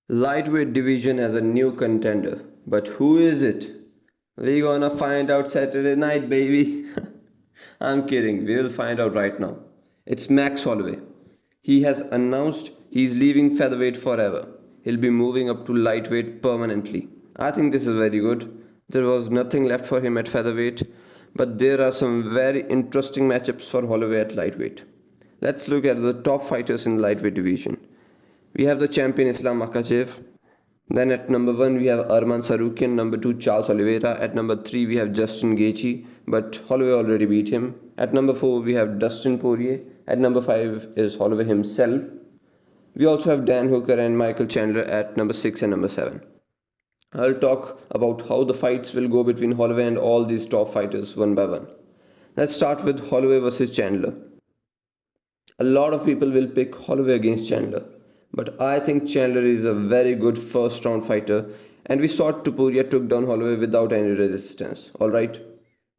Lightweight division has a new contender, but who is it? We gonna find out Saturday night, baby. I'm kidding, we will find out right now. It's Max Holloway. He has announced he's leaving featherweight forever. He'll be moving up to lightweight permanently. I think this is very good. There was nothing left for him at featherweight, but there are some very interesting matchups for Holloway at lightweight. Let's look at the top fighters in the lightweight division. We have the champion Islam Makhachev. Then at number 1 we have Arman Sarukian, number 2 Charles Oliveira, at number 3 we have Justin Gaethje, but Holloway already beat him. At number 4 we have Dustin Poirier, at number 5 is Holloway himself. We also have Dan Hooker and Michael Chandler at number 6 and number 7. I'll talk about how the fights will go between Holloway and all these top fighters one by one. Let's start with Holloway versus Chandler. A lot of people will pick Holloway against Chandler, but I think Chandler is a very good first round fighter, and we saw Poirier took down Holloway without any resistance. Alright?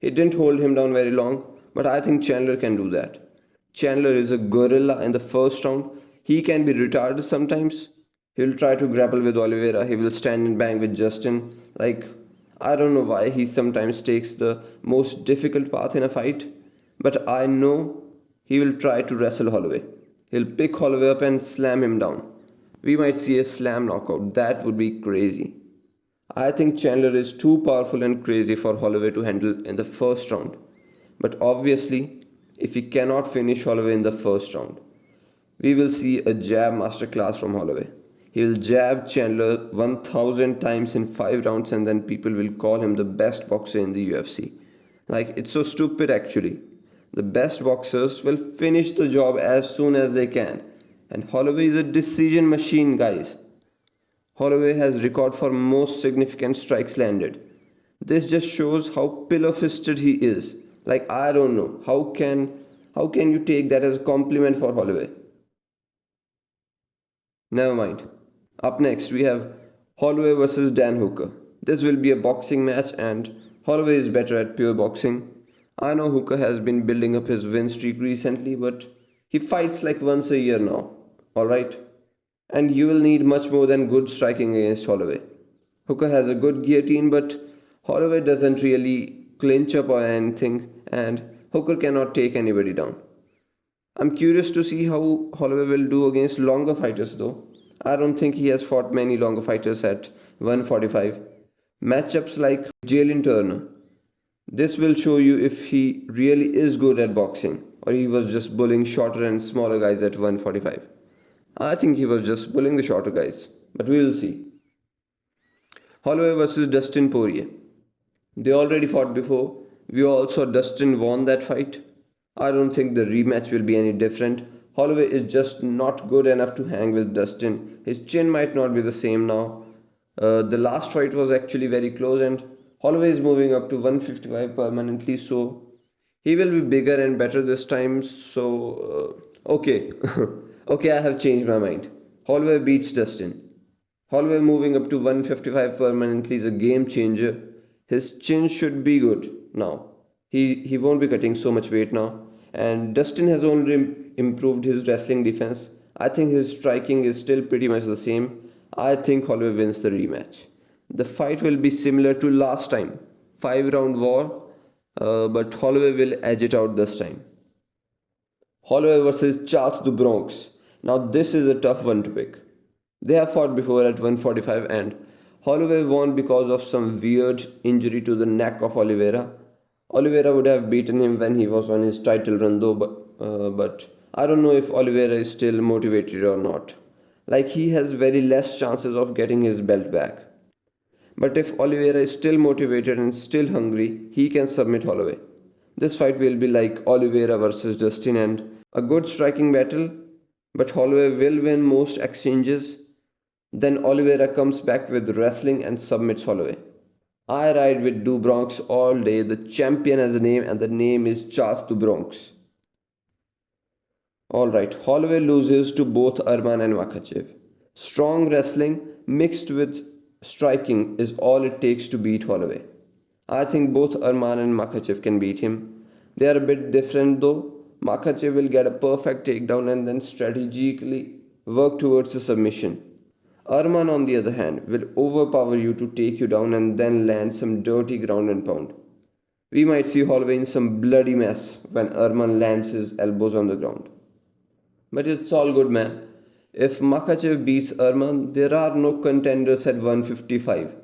He didn't hold him down very long, but I think Chandler can do that. Chandler is a gorilla in the first round. He can be retarded sometimes. He'll try to grapple with Oliveira. He will stand and bang with Justin. I don't know why he sometimes takes the most difficult path in a fight, but I know he will try to wrestle Holloway. He'll pick Holloway up and slam him down. We might see a slam knockout. That would be crazy. I think Chandler is too powerful and crazy for Holloway to handle in the first round. But obviously, if he cannot finish Holloway in the first round, we will see a jab masterclass from Holloway. He will jab Chandler 1000 times in 5 rounds, and then people will call him the best boxer in the UFC. It's so stupid actually. The best boxers will finish the job as soon as they can. And Holloway is a decision machine, guys. Holloway has record for most significant strikes landed. This just shows how pillow-fisted he is. I don't know. How can you take that as a compliment for Holloway? Never mind. Up next we have Holloway versus Dan Hooker. This will be a boxing match, and Holloway is better at pure boxing. I know Hooker has been building up his win streak recently, but he fights like once a year now. Alright? And you will need much more than good striking against Holloway. Hooker has a good guillotine, but Holloway doesn't really clinch up or anything, and Hooker cannot take anybody down. I'm curious to see how Holloway will do against longer fighters though. I don't think he has fought many longer fighters at 145. Matchups like Jalen Turner. This will show you if he really is good at boxing, or he was just bullying shorter and smaller guys at 145. I think he was just bullying the shorter guys, but we will see. Holloway versus Dustin Poirier. They already fought before. We all saw Dustin won that fight. I don't think the rematch will be any different. Holloway is just not good enough to hang with Dustin. His chin might not be the same now. The last fight was actually very close, and Holloway is moving up to 155 permanently, so he will be bigger and better this time. Okay. Okay, I have changed my mind. Holloway beats Dustin. Holloway moving up to 155 permanently is a game changer. His chin should be good now. He won't be cutting so much weight now. And Dustin has only improved his wrestling defense. I think his striking is still pretty much the same. I think Holloway wins the rematch. The fight will be similar to last time, 5-round war, but Holloway will edge it out this time. Holloway versus Charles the Bronx. Now this is a tough one to pick. They have fought before at 145, and Holloway won because of some weird injury to the neck of Olivera. Olivera would have beaten him when he was on his title run though, but I don't know if Olivera is still motivated or not. He has very less chances of getting his belt back. But if Olivera is still motivated and still hungry, he can submit Holloway. This fight will be like Olivera versus Dustin, and a good striking battle, but Holloway will win most exchanges. Then Olivera comes back with wrestling and submits Holloway. I ride with Du Bronx all day. The champion has a name, and the name is Charles Du Bronx. Alright, Holloway loses to both Arman and Makhachev. Strong wrestling mixed with striking is all it takes to beat Holloway. I think both Arman and Makhachev can beat him. They are a bit different though. Makhachev will get a perfect takedown and then strategically work towards a submission. Arman, on the other hand, will overpower you to take you down and then land some dirty ground and pound. We might see Holloway in some bloody mess when Arman lands his elbows on the ground. But it's all good, man. If Makhachev beats Arman, there are no contenders at 155.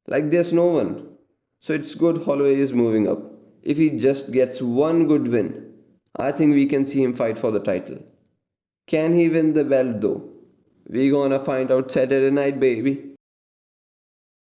Like there's no one. So it's good Holloway is moving up. If he just gets one good win, I think we can see him fight for the title. Can he win the belt though? We gonna find out Saturday night, baby.